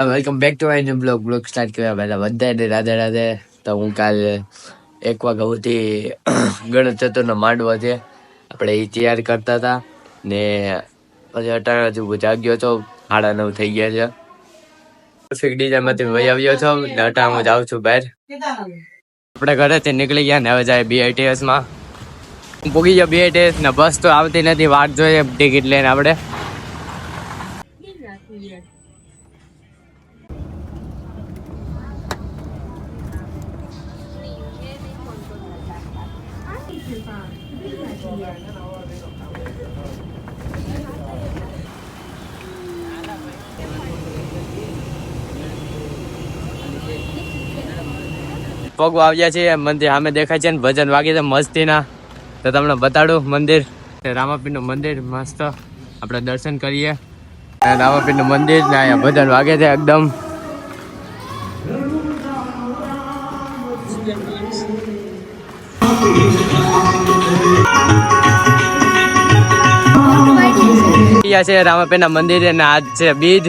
Welcome back to my new blog start કર્યા પહેલા બધાને રાધે રાધે. તો હું કાલ 1 વાગ્યા સુધી ગણેશ ચતુર્થનો માંડવો છે આપણે એ તૈયાર કરતા હતા ને પછી અટાણે હજુ જાગ્યો છો 9:30 થઈ ગયા છે. ટ્રાફિક ડીજામાંથી વહી આવ્યો છો ને અટાણે હું જાઉં છું બહાર. આપણે ઘરેથી નીકળી ગયા ને હવે જાય BITS માં. હું પૂગી ગયો BITS ને બસ તો આવતી નથી, વાટ જોઈએ ટિકિટ લઈને આપણે. પગવા આવ્યા છીએ મંદિર સામે દેખાય છે ને ભજન વાગે છે મસ્તીના. તો તમને બતાડું મંદિર, રામાપીરનું મંદિર મસ્ત. આપણે દર્શન કરીએ રામાપીરનું મંદિર ને અહીંયા ભજન વાગે છે એકદમ. છે રામાપીરના મંદિર ને આજ છે બીજ.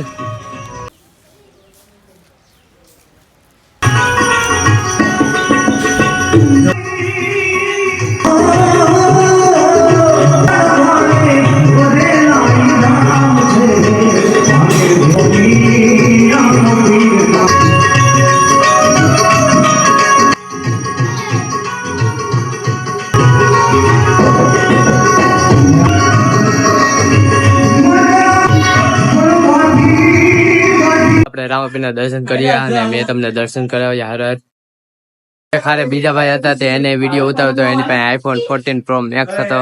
રામાપીરના દર્શન કર્યા અને મેં તમને દર્શન કરાવ્યા. હર ખારે બીજા ભાઈ હતા તે એને વિડીયો ઉતારતો, એની પાસે iPhone 14 Pro Max હતો.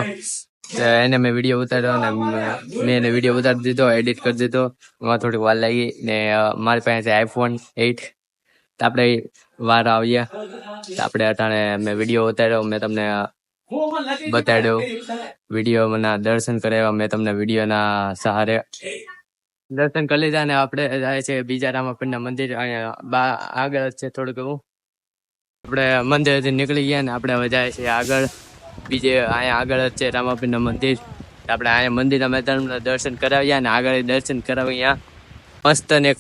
એને મેં વિડીયો ઉતાર્યો અને મેં એને વિડીયો ઉતારી દીધો, એડિટ કરી દીધો. એમાં થોડીક વાર લાગી ને મારી પાસે છે iPhone 8. તો આપણે વાર આવ્યા આપણે અટાણે મેં વિડીયો ઉતાર્યો, મેં તમને બતાડ્યો વિડીયોના દર્શન કરાવ્યા મેં તમને વિડીયોના સહારે. દર્શન કરી લીધા ને આપણે જાય છે બીજા રામાપીરના મંદિર. અહીંયા આગળ જ છે થોડુંક એવું. આપણે મંદિરથી નીકળી ગયા ને આપણે હવે જાય છે આગળ. બીજે અહીંયા આગળ જ છે રામાપીરના મંદિર. આપણે અહીંયા મંદિરના મેં તમને દર્શન કરાવ્યા ને આગળ દર્શન કરાવ્યા. મસ્ત ને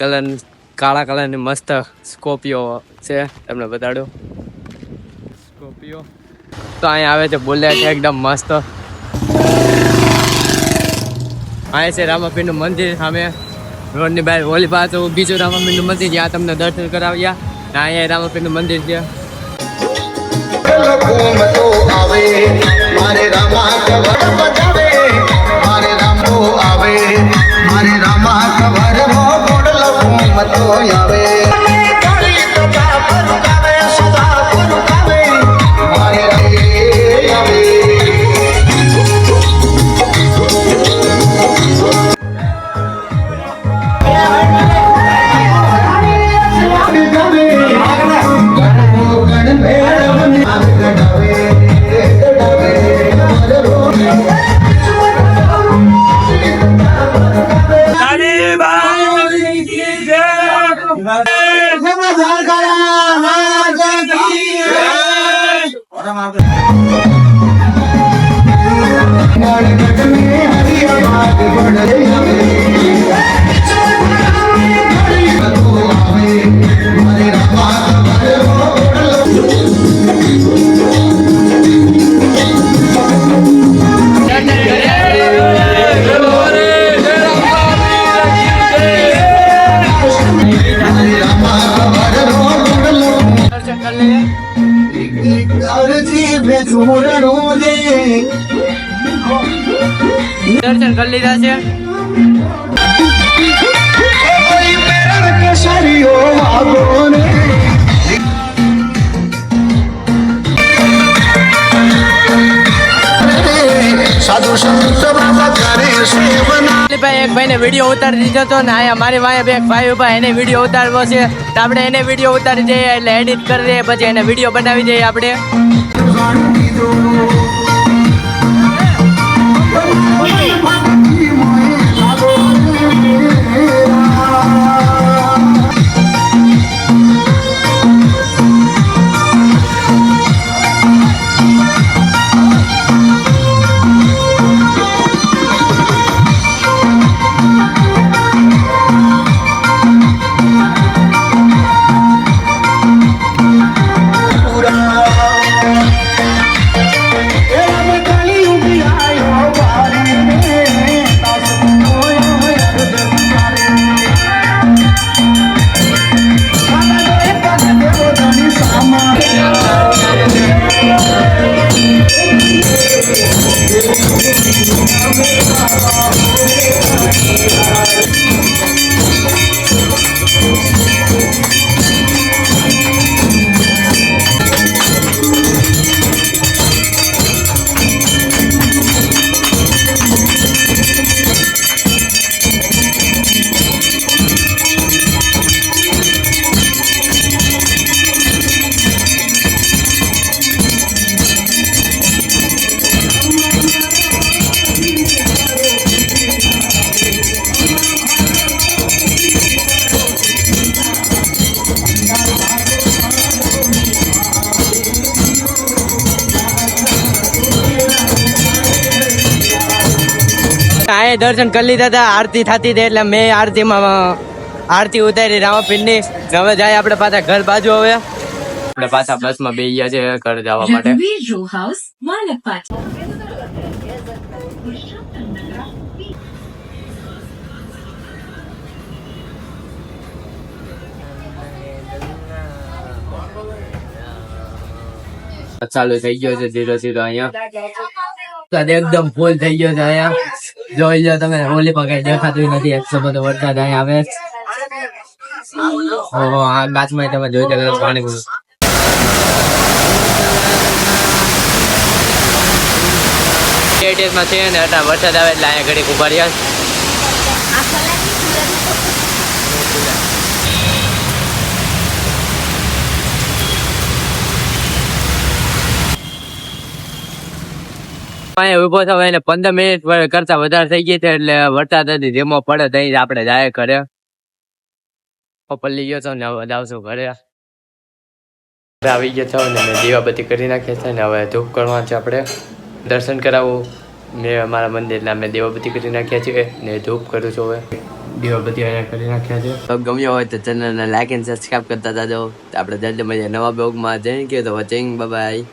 કાળા કલરની મસ્ત સ્કોર્પિયો છે, તમને બતાડો સ્કોર્પિયો. તો અહીંયા આવે છે બુલેટ એકદમ મસ્ત. અહીંયા છે રામાપીરનું મંદિર સામે રોડની બહાર. ઓલી પાસે બીજું રામાપીરનું મંદિર જ્યાં તમને દર્શન કરાવ્યા. અહીંયા રામાપીરનું મંદિર છે. દર્શન કરી લીધા છે. એક ભાઈને વિડીયો ઉતારી દીધો હતો ને અહીંયા મારી વાંહે બે ભાઈ ઉભા એને વિડીયો ઉતારવો છે. તો આપણે એને વિડીયો ઉતારી દઈએ એટલે એડિટ કરી દઈએ, પછી એને વિડીયો બનાવી દઈએ આપણે. મેં દર્શન કરી લીધા હતા, આરતી થતી હતી એટલે મેં આરતી ઉતારી રામાપીરની. હવે જાય આપણે પાછા ઘર બાજુ. હવે આપણે પાછા બસમાં બેસી ગયા છે ઘર જવા માટે. ચાલુ થઈ ગયો છે ધીરે ધીરે. અહીંયા એકદમ ફૂલ થઈ ગયો છે. અહીંયા જોઈ લો તમે, હોલી પર કઈ દેખાતું નથી, એટલો બધો વરસાદ અહીંયા આવે. આ ગાછમાં તમે જોઈ શકો પાણી માં છે ને એટલા વરસાદ આવે એટલે અહીંયા ઘડીક ઉભા રહ્યા. અહીંયા ઉભો થવા એને 15 મિનિટ કરતા વધારે થઈ ગઈ છે એટલે વરસાદ હતી ધીમો પડે ત્યાં આપણે જાય ઘરે. પલ્લી ગયો છો ને હવે આવશું ઘરે. આવી ગયા છો ને મેં દીવાબત્તી કરી નાખ્યા છે ને હવે ધૂપ કરવા છે. આપણે દર્શન કરાવવું મેં અમારા મંદિરના મેં દીવાબત્તી કરી નાખ્યા છે ને ધૂપ કરું છું. હવે દીવાબત્તી અહીંયા કરી નાખ્યા છે. તો ગમ્યો હોય તો ચેનલને લાઈક એન્ડ સબસ્ક્રાઈબ કરતા જાજો. આપણે જલ્દી મળીએ નવા બ્લોગમાં. જય કે તો વોચિંગ, બાય બાય.